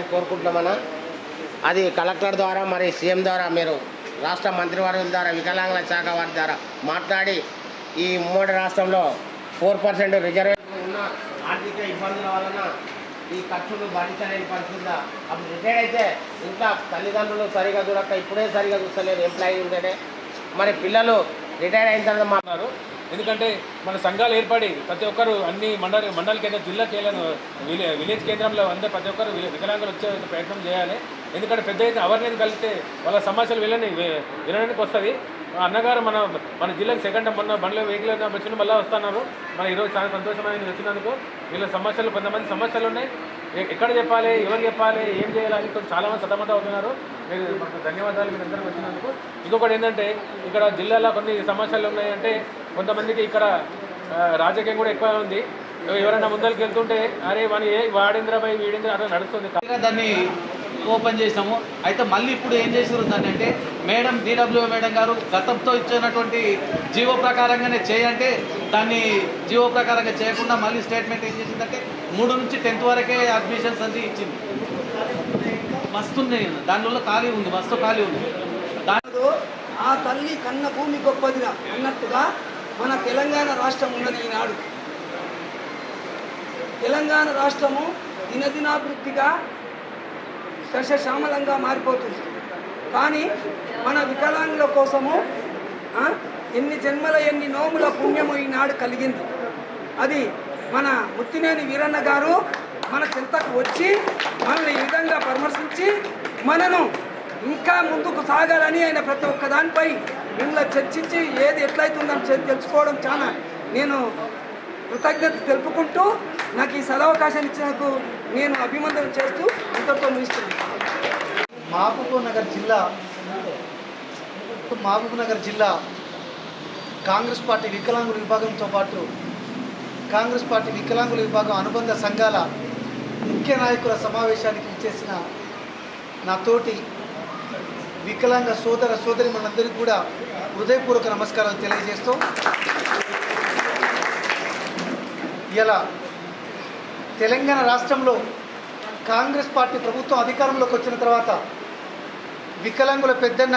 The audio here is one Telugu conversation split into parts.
చేయాలని కోరుకుంటున్నామన్నా. అది కలెక్టర్ ద్వారా మరి సీఎం ద్వారా మీరు రాష్ట్ర మంత్రివర్గం ద్వారా వికలాంగుల శాఖ వారి ద్వారా మాట్లాడి ఈ ఉమ్మడి రాష్ట్రంలో 4% రిజర్వేషన్ ఉన్న ఆర్థిక ఇబ్బందుల వలన ఈ ఖర్చులు భరించలేని పరిస్థితి. అప్పుడు రిటైర్ అయితే ఇంట్లో తల్లిదండ్రులు సరిగా చూడక ఇప్పుడే సరిగా చూస్తలేరు ఎంప్లాయీ ఉంటేనే. మరి పిల్లలు రిటైర్ అయిన తర్వాత మాట్లాడారు. ఎందుకంటే మన సంఘాలు ఏర్పడి ప్రతి ఒక్కరు అన్ని మండల కేంద్రం జిల్లా కేంద్రం విలేజ్ కేంద్రంలో అందరూ ప్రతి ఒక్కరు వికలాంగులు వచ్చే ప్రయత్నం చేయాలి. ఎందుకంటే పెద్ద ఎత్తున అవేర్నెస్ కలిగితే వాళ్ళ సమస్యలు వినడానికి వస్తుంది. అన్నగారు మన జిల్లాకి సెకండ్ మొన్న బండ్లో వెహికల్ వచ్చిన మళ్ళీ వస్తున్నారు. మన ఈరోజు చాలా సంతోషమైన వచ్చినందుకు. వీళ్ళ సమస్యలు కొంతమంది సమస్యలు ఉన్నాయి, ఎక్కడ చెప్పాలి, ఎవరు చెప్పాలి, ఏం చేయాలని చాలామంది సతమతం అవుతున్నారు. మీరు ధన్యవాదాలు మీరు అందరికి వచ్చినందుకు. ఇంకొకటి ఏంటంటే ఇక్కడ జిల్లాలో కొన్ని సమస్యలు ఉన్నాయంటే కొంతమందికి ఇక్కడ రాజకీయం కూడా ఎక్కువ ఉంది. ఎవరైనా ముందరికి వెళ్తుంటే అరే వాడేంద్రపై వీడేంద్ర అట్లా నడుస్తుంది. దాన్ని ఓపెన్ చేసాము. అయితే మళ్ళీ ఇప్పుడు ఏం చేసారు దాన్ని అంటే మేడం DWO మేడం గారు గతంతో ఇచ్చినటువంటి జీవో ప్రకారంగానే చేయంటే దాన్ని జీవో ప్రకారంగా చేయకుండా మళ్ళీ స్టేట్మెంట్ ఏం చేసిందంటే 3 నుంచి 10th వరకే అడ్మిషన్స్ అది ఇచ్చింది. మస్తుంది దానివల్ల ఖాళీ ఉంది, మస్తు ఖాళీ ఉంది. దానిలో ఆ తల్లి కన్న భూమి గొప్పదిగా అన్నట్టుగా మన తెలంగాణ రాష్ట్రం ఉన్నది. ఈనాడు తెలంగాణ రాష్ట్రము దినదినాభివృద్ధిగా సస్యశ్యామలంగా మారిపోతుంది. కానీ మన వికలాంగుల కోసము ఎన్ని జన్మల ఎన్ని నోముల పుణ్యము ఈనాడు కలిగింది. అది మన ముత్తినేని వీరన్న గారు మన చెంతకు వచ్చి మనల్ని ఈ విధంగా పరామర్శించి మనను ఇంకా ముందుకు సాగాలని ఆయన ప్రతి ఒక్క దానిపై ఇంట్లో చర్చించి ఏది ఎట్లయితుందని తెలుసుకోవడం చాలా నేను కృతజ్ఞత తెలుపుకుంటూ నాకు ఈ సదవకాశాన్ని ఇచ్చినందుకు నేను అభినందన చేస్తూ ఇంతతో ముగిస్తున్నాను. మహబూబ్నగర్ జిల్లా కాంగ్రెస్ పార్టీ వికలాంగుల విభాగంతో పాటు కాంగ్రెస్ పార్టీ వికలాంగుల విభాగం అనుబంధ సంఘాల ముఖ్య నాయకుల సమావేశానికి ఇచ్చేసిన నా తోటి వికలాంగ సోదర సోదరిమణులందరికీ కూడా హృదయపూర్వక నమస్కారాలు తెలియజేస్తూ, ఇలా తెలంగాణ రాష్ట్రంలో కాంగ్రెస్ పార్టీ ప్రభుత్వం అధికారంలోకి వచ్చిన తర్వాత వికలాంగుల పెద్దన్న,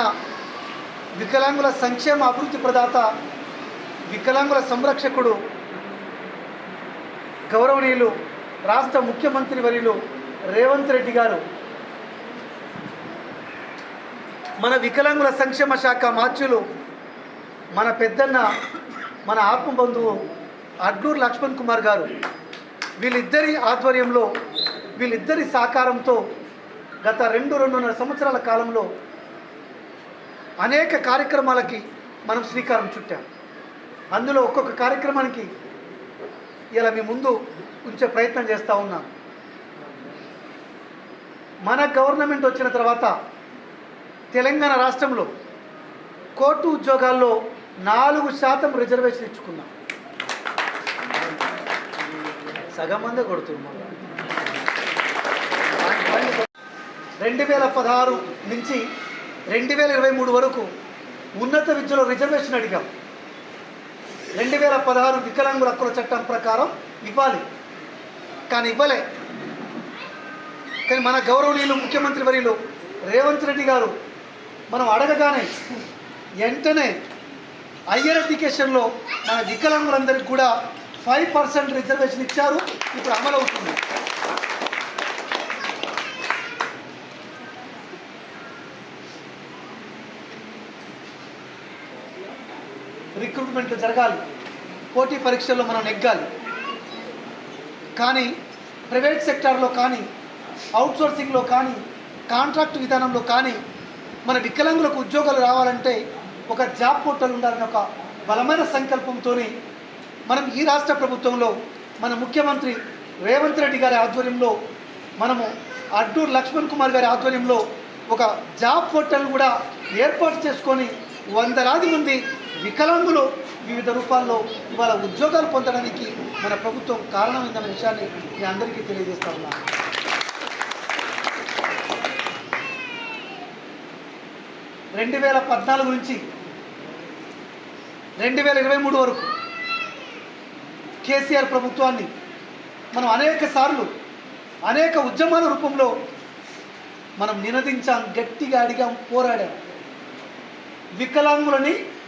వికలాంగుల సంక్షేమ అభివృద్ధి ప్రదాత, వికలాంగుల సంరక్షకుడు గౌరవనీయులు రాష్ట్ర ముఖ్యమంత్రి వర్యులు రేవంత్ రెడ్డి గారు మన వికలాంగుల సంక్షేమ శాఖ మార్చులు మన పెద్దన్న, మన ఆత్మబంధువు అడ్డూరు లక్ష్మణ్ కుమార్ గారు వీళ్ళిద్దరి ఆధ్వర్యంలో, వీళ్ళిద్దరి సహకారంతో గత 2-2.5 సంవత్సరాల కాలంలో అనేక కార్యక్రమాలకి మనం శ్రీకారం చుట్టాం. అందులో ఒక్కొక్క కార్యక్రమానికి ఇలా మీ ముందు ఉంచే ప్రయత్నం చేస్తూ ఉన్నాం. మన గవర్నమెంట్ వచ్చిన తర్వాత తెలంగాణ రాష్ట్రంలో కోర్టు ఉద్యోగాల్లో 4% రిజర్వేషన్ ఇచ్చుకున్నాం. సగం మందే కొడుతున్నాం. 2016 నుంచి 2023 వరకు ఉన్నత విద్యలో రిజర్వేషన్ అడిగాం. 2016 వికలాంగుల హక్కుల చట్టం ప్రకారం ఇవ్వాలి, కానీ ఇవ్వలే. కానీ మన గౌరవనీయులు ముఖ్యమంత్రి వర్యులు రేవంత్ రెడ్డి గారు మనం అడగగానే వెంటనే హయ్యర్ ఎడ్యుకేషన్లో మన వికలాంగులందరికీ కూడా 5% రిజర్వేషన్ ఇచ్చారు. ఇప్పుడు అమలు అవుతుంది. రిక్రూట్మెంట్లు జరగాలి, పోటీ పరీక్షల్లో మనం నెగ్గాలి. కానీ ప్రైవేట్ సెక్టార్లో కానీ, అవుట్సోర్సింగ్లో కానీ, కాంట్రాక్ట్ విధానంలో కానీ మన వికలాంగులకు ఉద్యోగాలు రావాలంటే ఒక జాబ్ పోర్టల్ ఉండాలని ఒక బలమైన సంకల్పంతో మనం ఈ రాష్ట్ర ప్రభుత్వంలో మన ముఖ్యమంత్రి రేవంత్ రెడ్డి గారి ఆధ్వర్యంలో, మనము అడ్డూరు లక్ష్మణ్ కుమార్ గారి ఆధ్వర్యంలో ఒక జాబ్ పోర్టల్ కూడా ఏర్పాటు చేసుకొని 100 మంది వికలాంగులు వివిధ రూపాల్లో ఇవాళ ఉద్యోగాలు పొందడానికి మన ప్రభుత్వం కారణమైందన్న విషయాన్ని మీ అందరికీ తెలియజేస్తా ఉన్నాను. 2014 నుంచి 2023 వరకు కేసీఆర్ ప్రభుత్వాన్ని మనం అనేక సార్లు అనేక ఉద్యమాల రూపంలో మనం నినదించాం, గట్టిగా అడిగాం, పోరాడాం.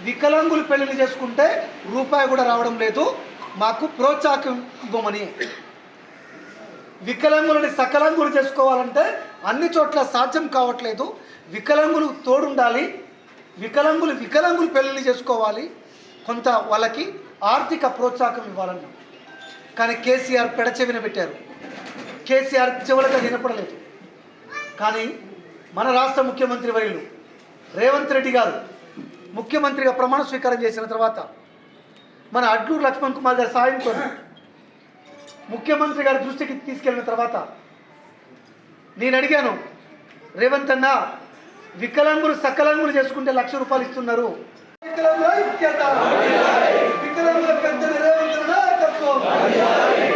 వికలాంగులు పెళ్లిళ్ళు చేసుకుంటే రూపాయి కూడా రావడం లేదు, మాకు ప్రోత్సాహం ఇవ్వమని. వికలాంగులని సకలాంగులు చేసుకోవాలంటే అన్ని చోట్ల సాధ్యం కావట్లేదు. వికలాంగులు తోడుండాలి, వికలాంగులు పెళ్లిళ్ళు చేసుకోవాలి, కొంత వాళ్ళకి ఆర్థిక ప్రోత్సాహం ఇవ్వాలన్నాం. కానీ కేసీఆర్ పెడచెవిన పెట్టారు. కేసీఆర్ చెవులకు వినపడలేదు. కానీ మన రాష్ట్ర ముఖ్యమంత్రి వర్యులు రేవంత్ రెడ్డి గారు ముఖ్యమంత్రిగా ప్రమాణ స్వీకారం చేసిన తర్వాత మన అడ్లూరు లక్ష్మణ్ కుమార్ గారి సాయంతో ముఖ్యమంత్రి గారి దృష్టికి తీసుకెళ్ళిన తర్వాత నేను అడిగాను, రేవంత్ అన్న వికలాంగులు సకలాంగులు చేసుకుంటే 1,00,000 రూపాయలు ఇస్తున్నారు. వికలాంగుల పెద్దన రేవంత్ అన్న నాయకత్వం,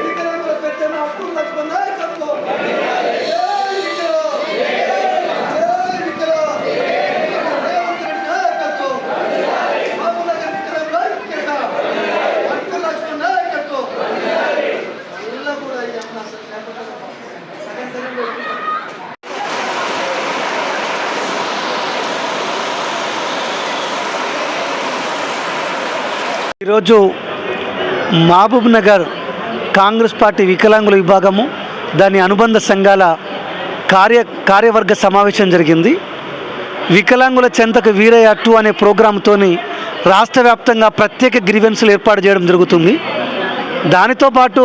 వికలాంగుల పెద్దన అడ్లూరు లక్ష్మణ్ నాయకత్వం. ఈరోజు మహబూబ్ నగర్ కాంగ్రెస్ పార్టీ వికలాంగుల విభాగము దాని అనుబంధ సంఘాల కార్యవర్గ సమావేశం జరిగింది. వికలాంగుల చెంతకు వీరయ్య 2 అనే ప్రోగ్రాంతో రాష్ట్ర వ్యాప్తంగా ప్రత్యేక గ్రీవెన్స్లు ఏర్పాటు చేయడం జరుగుతుంది. దానితో పాటు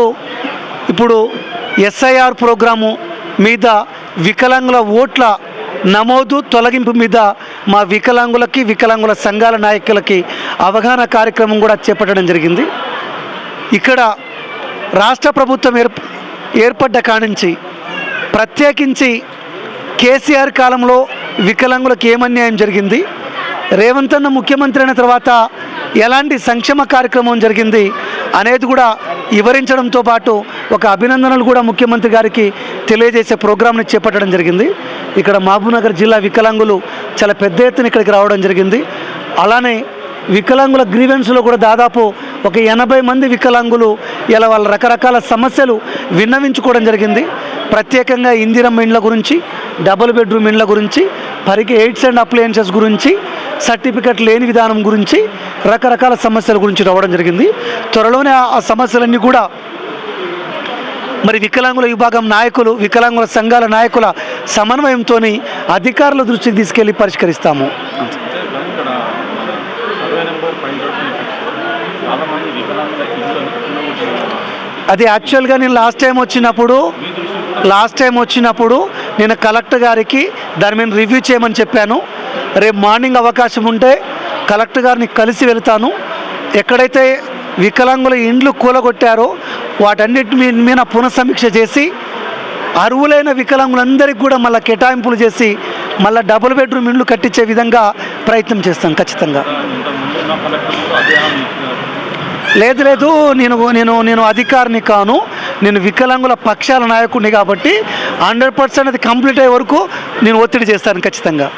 ఇప్పుడు ఎస్ఐఆర్ ప్రోగ్రాము మీద వికలాంగుల ఓట్ల నమోదు తొలగింపు మీద మా వికలాంగుల సంఘాల నాయకులకి అవగాహన కార్యక్రమం కూడా చేపట్టడం జరిగింది. ఇక్కడ రాష్ట్ర ప్రభుత్వం ఏర్పడ్డ కానుంచి ప్రత్యేకించి కేసీఆర్ కాలంలో వికలాంగులకు ఏమన్యాయం జరిగింది, రేవంత్ అన్న ముఖ్యమంత్రి అయిన తర్వాత ఎలాంటి సంక్షేమ కార్యక్రమం జరిగింది అనేది కూడా వివరించడంతో పాటు ఒక అభినందనలు కూడా ముఖ్యమంత్రి గారికి తెలియజేసే ప్రోగ్రాంని చేపట్టడం జరిగింది. ఇక్కడ మహబూబ్నగర్ జిల్లా వికలాంగులు చాలా పెద్ద ఎత్తున ఇక్కడికి రావడం జరిగింది. అలానే వికలాంగుల గ్రీవెన్స్లో కూడా దాదాపు ఒక 80 మంది వికలాంగులు ఇలా వాళ్ళ రకరకాల సమస్యలు విన్నవించుకోవడం జరిగింది. ప్రత్యేకంగా ఇందిరమ్మ ఇండ్ల గురించి, డబుల్ బెడ్రూమ్ ఇండ్ల గురించి, పరికి ఎయిడ్స్ అండ్ అప్లయన్సెస్ గురించి, సర్టిఫికెట్ లేని విధానం గురించి, రకరకాల సమస్యల గురించి రావడం జరిగింది. త్వరలోనే ఆ సమస్యలన్నీ కూడా మరి వికలాంగుల విభాగం నాయకులు, వికలాంగుల సంఘాల నాయకుల సమన్వయంతో అధికారుల దృష్టికి తీసుకెళ్లి పరిష్కరిస్తాము. అది యాక్చువల్గా నేను లాస్ట్ టైం వచ్చినప్పుడు నేను కలెక్టర్ గారికి దాని మీద రివ్యూ చేయమని చెప్పాను. రేపు మార్నింగ్ అవకాశం ఉంటే కలెక్టర్ గారిని కలిసి వెళ్తాను. ఎక్కడైతే వికలాంగుల ఇండ్లు కూలగొట్టారో వాటన్నిటి మీద పునఃసమీక్ష చేసి అర్హులైన వికలాంగులందరికీ కూడా మళ్ళీ కేటాయింపులు చేసి మళ్ళీ డబుల్ బెడ్రూమ్ ఇండ్లు కట్టించే విధంగా ప్రయత్నం చేస్తాను ఖచ్చితంగా. లేదు నేను అధికారిని కాను, నేను వికలాంగుల పక్షాల నాయకుడిని కాబట్టి 100% అది కంప్లీట్ అయ్యే వరకు నేను ఒత్తిడి చేస్తాను ఖచ్చితంగా.